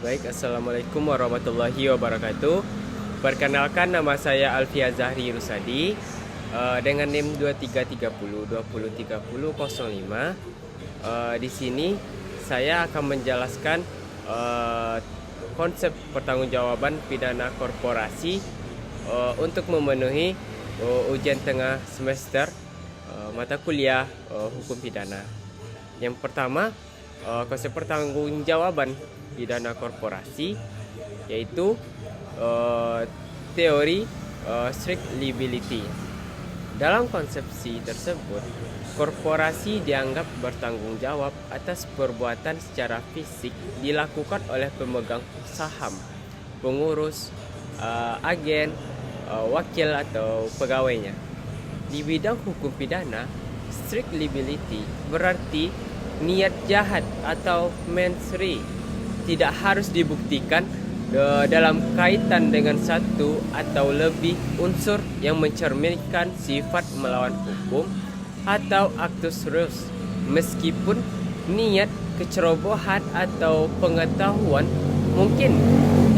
Baik, Assalamualaikum warahmatullahi wabarakatuh. Perkenalkan, nama saya Alfia Zahri Rusadi, dengan NIM 2330 Di sini saya akan menjelaskan konsep pertanggungjawaban pidana korporasi untuk memenuhi ujian tengah semester mata kuliah hukum pidana. Yang pertama, konsep pertanggungjawaban pidana korporasi yaitu teori strict liability. Dalam konsepsi tersebut, korporasi dianggap bertanggung jawab atas perbuatan secara fisik dilakukan oleh pemegang saham, pengurus, agen, wakil atau pegawainya. Di bidang hukum pidana, strict liability berarti niat jahat atau mens rea tidak harus dibuktikan dalam kaitan dengan satu atau lebih unsur yang mencerminkan sifat melawan hukum atau actus reus, meskipun niat, kecerobohan atau pengetahuan mungkin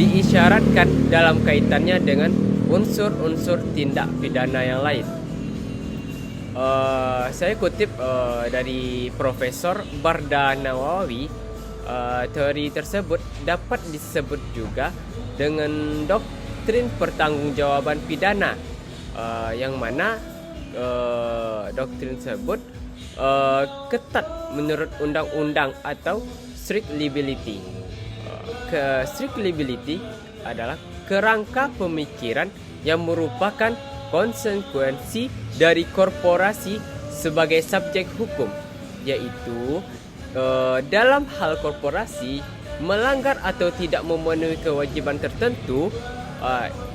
diisyaratkan dalam kaitannya dengan unsur-unsur tindak pidana yang lain. Saya kutip dari Profesor Barda Nawawi. Teori tersebut dapat disebut juga dengan doktrin pertanggungjawaban pidana, yang mana doktrin tersebut ketat menurut undang-undang atau strict liability. Strict liability adalah kerangka pemikiran yang merupakan konsekuensi dari korporasi sebagai subjek hukum, yaitu dalam hal korporasi melanggar atau tidak memenuhi kewajiban tertentu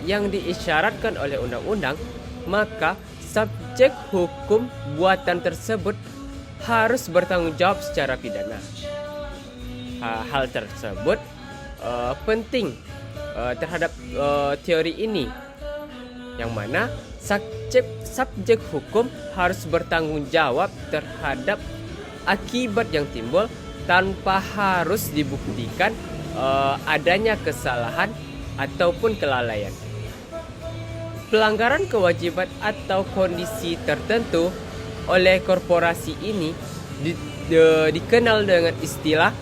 yang diisyaratkan oleh undang-undang, maka subjek hukum buatan tersebut harus bertanggung jawab secara pidana. Hal tersebut penting terhadap teori ini, yang mana subjek hukum harus bertanggung jawab terhadap akibat yang timbul tanpa harus dibuktikan adanya kesalahan ataupun kelalaian. Pelanggaran kewajiban atau kondisi tertentu oleh korporasi ini dikenal dengan istilah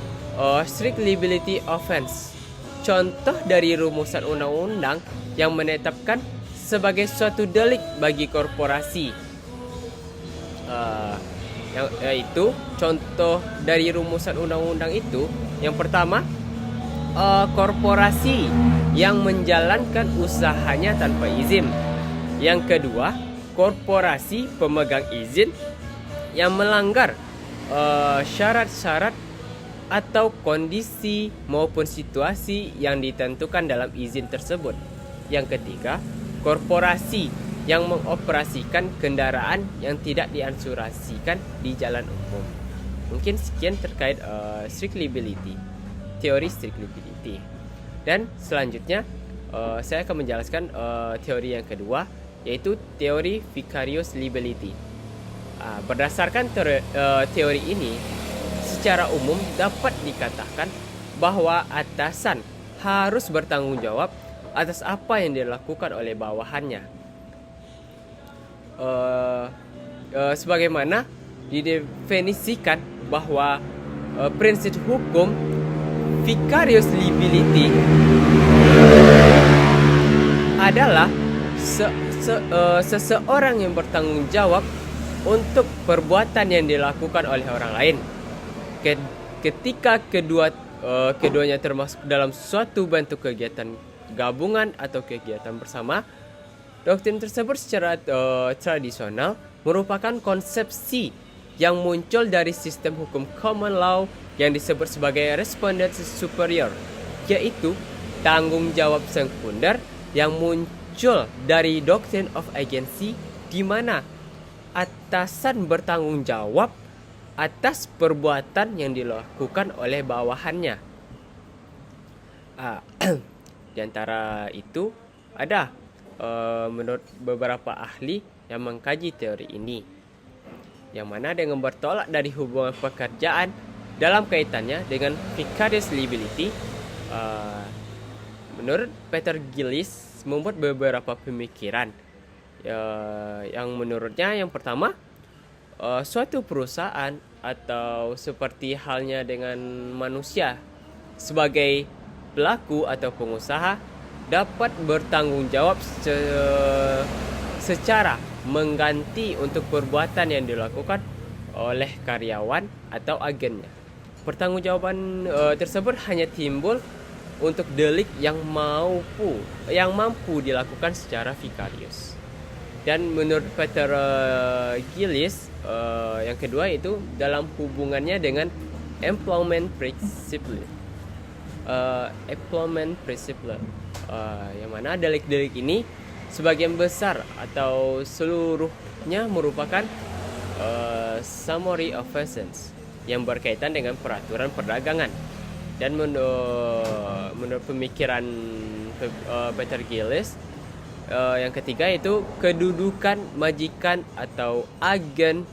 strict liability offense. Contoh dari rumusan undang-undang yang menetapkan sebagai suatu delik bagi korporasi, yaitu contoh dari rumusan undang-undang itu, yang pertama, korporasi yang menjalankan usahanya tanpa izin. Yang kedua, korporasi pemegang izin yang melanggar syarat-syarat atau kondisi maupun situasi yang ditentukan dalam izin tersebut. Yang ketiga, korporasi yang mengoperasikan kendaraan yang tidak diansurasikan di jalan umum. Mungkin sekian terkait strict liability, teori strict liability. Dan selanjutnya saya akan menjelaskan teori yang kedua, yaitu teori vicarious liability. Berdasarkan teori ini, secara umum dapat dikatakan bahwa atasan harus bertanggung jawab atas apa yang dilakukan oleh bawahannya. Sebagaimana didefinisikan bahwa prinsip hukum vicarious liability adalah seseorang yang bertanggung jawab untuk perbuatan yang dilakukan oleh orang lain ketika keduanya termasuk dalam suatu bentuk kegiatan gabungan atau kegiatan bersama. Doktrin tersebut secara tradisional merupakan konsepsi yang muncul dari sistem hukum common law yang disebut sebagai respondeat superior, yaitu tanggung jawab sekunder yang muncul dari doctrine of agency, di mana atasan bertanggung jawab atas perbuatan yang dilakukan oleh bawahannya. Di antara itu ada menurut beberapa ahli yang mengkaji teori ini, yang mana dengan bertolak dari hubungan pekerjaan dalam kaitannya dengan vicarious liability, Uh, Menurut Peter Gillis membuat beberapa pemikiran yang menurutnya yang pertama, suatu perusahaan atau seperti halnya dengan manusia sebagai pelaku atau pengusaha dapat bertanggung jawab secara mengganti untuk perbuatan yang dilakukan oleh karyawan atau agennya. Pertanggungjawaban tersebut hanya timbul untuk delik yang mampu dilakukan secara vikarius. Dan menurut Peter Gillis, yang kedua itu dalam hubungannya dengan employment principle. Yang mana delik-delik ini sebagian besar atau seluruhnya merupakan summary offenses yang berkaitan dengan peraturan perdagangan. Dan menurut pemikiran Peter Gillis, yang ketiga itu kedudukan majikan atau agen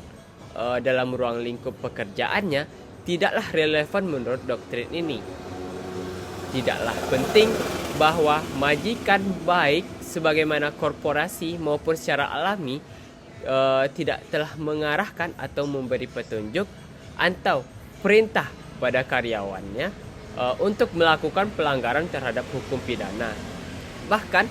dalam ruang lingkup pekerjaannya tidaklah relevan menurut doktrin ini. Tidaklah penting bahwa majikan baik sebagaimana korporasi maupun secara alami tidak telah mengarahkan atau memberi petunjuk atau perintah pada karyawannya untuk melakukan pelanggaran terhadap hukum pidana. Bahkan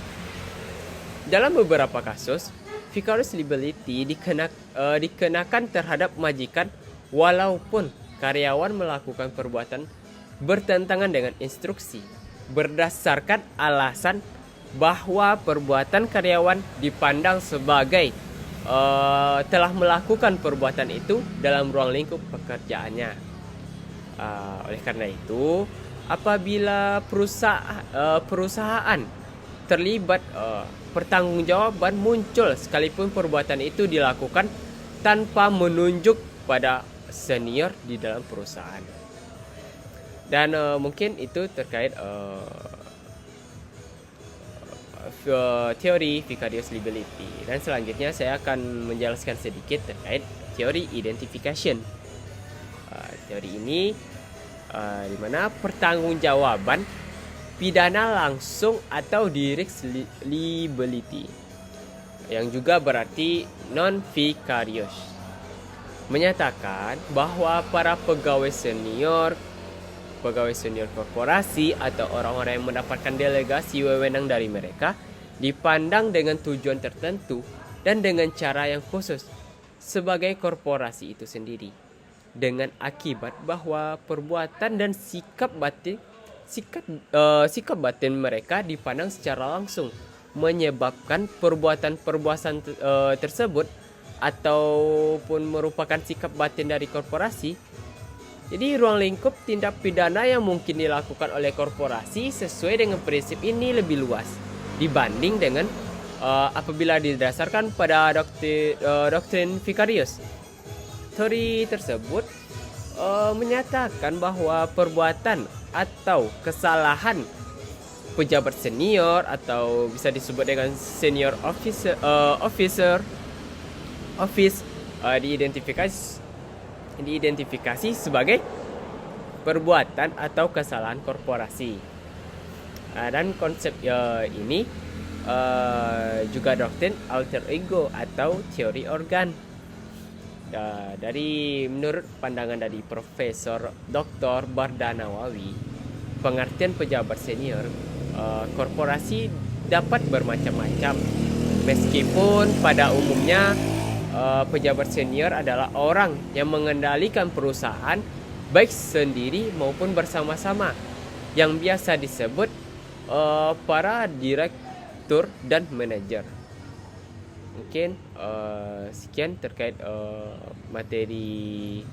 dalam beberapa kasus, vicarious liability dikenakan terhadap majikan walaupun karyawan melakukan perbuatan bertentangan dengan instruksi berdasarkan alasan bahwa perbuatan karyawan dipandang sebagai telah melakukan perbuatan itu dalam ruang lingkup pekerjaannya. Oleh karena itu, apabila perusahaan terlibat, pertanggungjawaban muncul sekalipun perbuatan itu dilakukan tanpa menunjuk pada senior di dalam perusahaan. Dan mungkin itu terkait teori vicarious liability. Dan selanjutnya saya akan menjelaskan sedikit terkait teori identification. Teori ini di mana pertanggungjawaban pidana langsung atau direct liability, yang juga berarti non-vicarious, menyatakan bahwa para pegawai senior korporasi atau orang-orang yang mendapatkan delegasi wewenang dari mereka dipandang dengan tujuan tertentu dan dengan cara yang khusus sebagai korporasi itu sendiri, dengan akibat bahwa perbuatan dan sikap batin mereka dipandang secara langsung, menyebabkan perbuatan tersebut ataupun merupakan sikap batin dari korporasi. Jadi ruang lingkup tindak pidana yang mungkin dilakukan oleh korporasi sesuai dengan prinsip ini lebih luas dibanding dengan apabila didasarkan pada doktrin vicarious. Teori tersebut menyatakan bahwa perbuatan atau kesalahan pejabat senior atau bisa disebut dengan senior office diidentifikasi sebagai perbuatan atau kesalahan korporasi. Dan konsep ini juga doktrin alter ego atau teori organ. Dari menurut pandangan dari Profesor Dr. Bardanawawi, pengertian pejabat senior korporasi dapat bermacam-macam. Meskipun pada umumnya pejabat senior adalah orang yang mengendalikan perusahaan baik sendiri maupun bersama-sama, yang biasa disebut para direktur dan manajer. Mungkin sekian terkait materi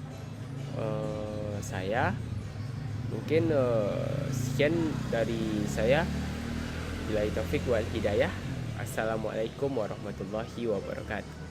saya. Mungkin sekian dari saya. Billahi taufik wal hidayah. Assalamualaikum warahmatullahi wabarakatuh.